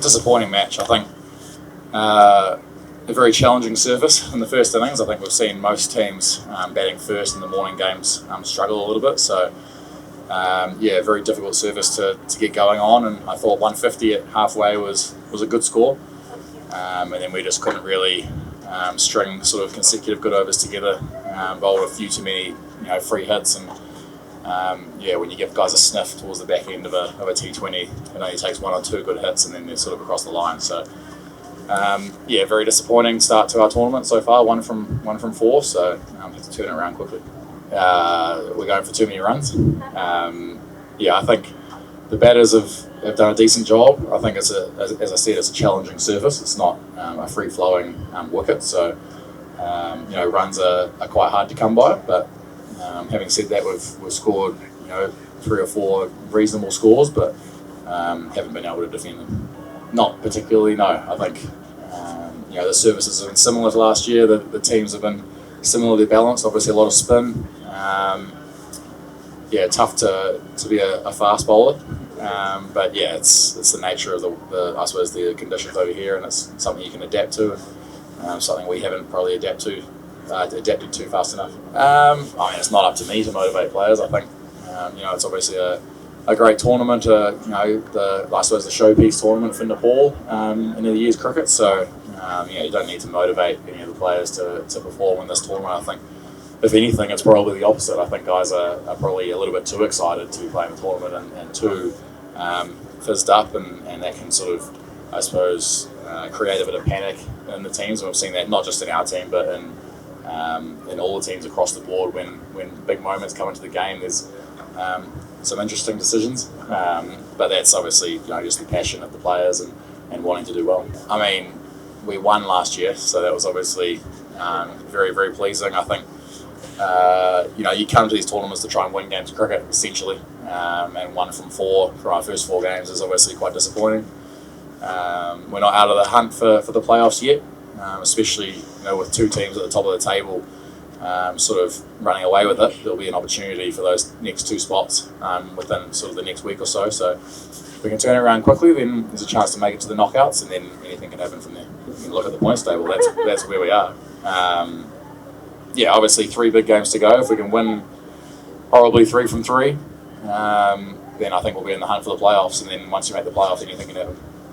Disappointing match, I think. A very challenging surface in the first innings. I think we've seen most teams batting first in the morning games struggle a little bit. So, very difficult surface to get going on. And I thought 150 at halfway was a good score. And then we just couldn't really string sort of consecutive good overs together. Bowled a few too many, free hits, and when you give guys a sniff towards the back end of a T20, it only takes one or two good hits, and then they're sort of across the line. So, very disappointing start to our tournament so far. One from four, so have to turn it around quickly. We're going for too many runs. I think the batters have done a decent job. I think as I said, it's a challenging surface. It's not a free-flowing wicket, so runs are quite hard to come by. But having said that, we've scored 3 or 4 reasonable scores, but haven't been able to defend them. Not particularly, no. I think the services have been similar to last year. The teams have been similarly balanced. Obviously, a lot of spin. Tough to be a fast bowler. It's the nature of the conditions over here, and it's something you can adapt to. Something we haven't probably adapted to fast enough. It's not up to me to motivate players. I think it's obviously a great tournament. The showpiece tournament for Nepal in the year's cricket. So you don't need to motivate any of the players to perform in this tournament. I think if anything, it's probably the opposite. I think guys are probably a little bit too excited to be playing the tournament and too fizzed up, and that can sort of, I suppose, create a bit of panic in the teams. And we've seen that not just in our team, but in all the teams across the board. When big moments come into the game, there's some interesting decisions, but that's obviously just the passion of the players and wanting to do well. We won last year, so that was obviously very, very pleasing. I think you come to these tournaments to try and win games of cricket, essentially, and 1 from 4 for our first 4 games is obviously quite disappointing. We're not out of the hunt for the playoffs yet, especially with 2 teams at the top of the table sort of running away with it. There'll be an opportunity for those next 2 spots within sort of the next week or so. So if we can turn it around quickly, then there's a chance to make it to the knockouts, and then anything can happen from there. You can look at the points table. That's where we are. Obviously 3 big games to go. If we can win probably 3 from 3, then I think we'll be in the hunt for the playoffs. And then once you make the playoffs, anything can happen.